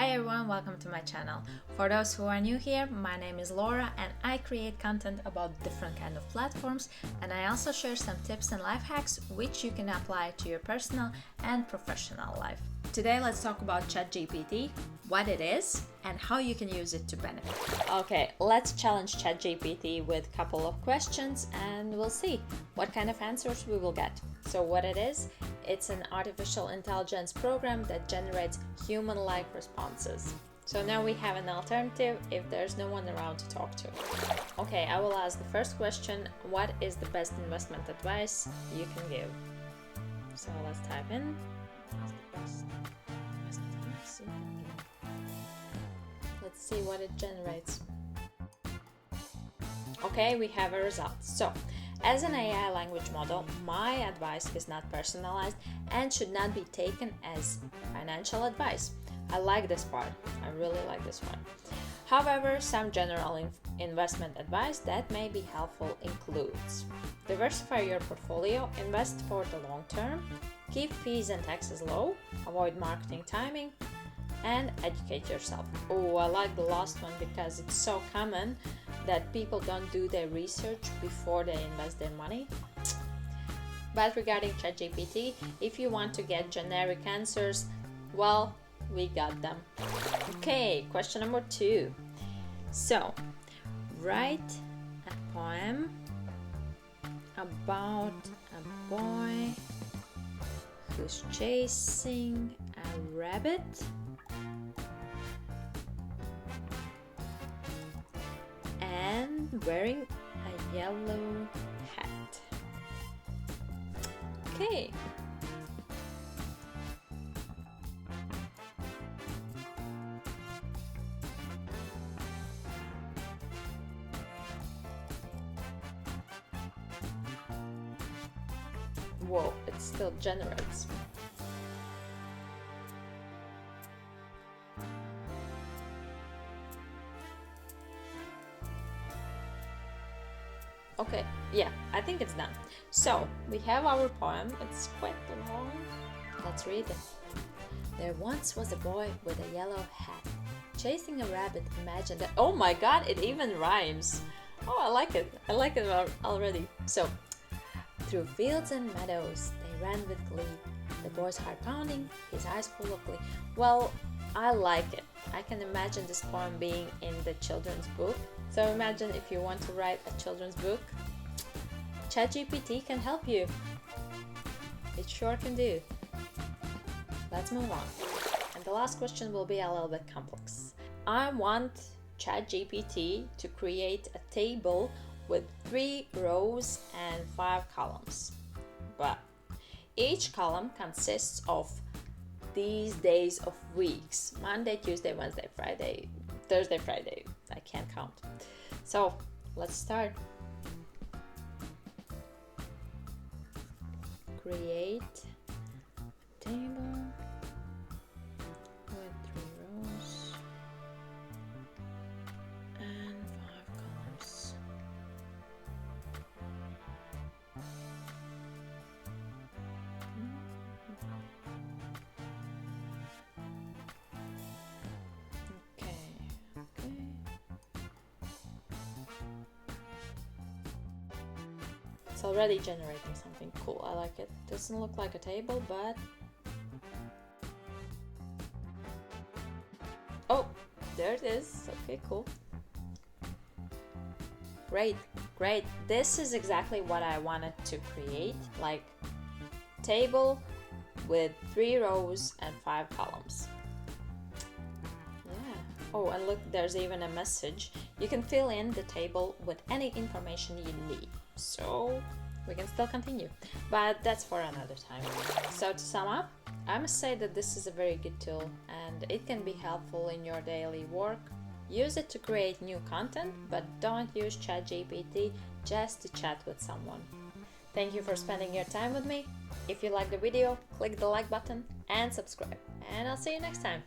Hi everyone, welcome to my channel. For those who are new here, my name is Laura and I create content about different kind of platforms, and I also share some tips and life hacks which you can apply to your personal and professional life. Today let's talk about ChatGPT, what it is and how you can use it to benefit. Okay, let's challenge ChatGPT with a couple of questions and we'll see what kind of answers we will get. So what it is, it's an artificial intelligence program that generates human-like responses. So now we have an alternative if there's no one around to talk to. Okay, I will ask the first question, what is the best investment advice you can give? So let's type in, what's the best investment advice you can give? Let's see what it generates. Okay, we have a result. So, as an AI language model, my advice is not personalized and should not be taken as financial advice. I like this part. I really like this one. However, some general investment advice that may be helpful includes: diversify your portfolio, invest for the long term, keep fees and taxes low, avoid marketing timing, and educate yourself. Oh, I like the last one because it's so common that people don't do their research before they invest their money. But regarding ChatGPT, if you want to get generic answers, well, we got them. Okay, question number 2. So, write a poem about a boy who's chasing a rabbit and wearing a yellow hat. Okay. Whoa, it still generates. Okay, yeah, I think it's done. So, we have our poem. It's quite long. Let's read it. There once was a boy with a yellow hat, chasing a rabbit. Imagine that. Oh my god, it even rhymes. Oh, I like it. I like it already. So, through fields and meadows, they ran with glee. The boy's heart pounding, his eyes full of glee. Well, I like it. I can imagine this poem being in the children's book. So imagine if you want to write a children's book, ChatGPT can help you. It sure can do. Let's move on. And the last question will be a little bit complex. I want ChatGPT to create a table with 3 rows and 5 columns. But each column consists of these days of weeks: Monday, Tuesday, Wednesday, Friday, Thursday, Friday. I can't count. So let's start. Create table with 3 rows and 5 columns. It's already generating something cool. I like it. Doesn't look like a table, but oh, there it is. Okay, cool. Great. This is exactly what I wanted to create, like table with 3 rows and 5 columns. Yeah. Oh, and look, there's even a message. You can fill in the table with any information you need. So we can still continue, but that's for another time. So to sum up, I must say that this is a very good tool and it can be helpful in your daily work. Use it to create new content, but don't use ChatGPT just to chat with someone. Thank you for spending your time with me. If you like the video, click the like button and subscribe, and I'll see you next time.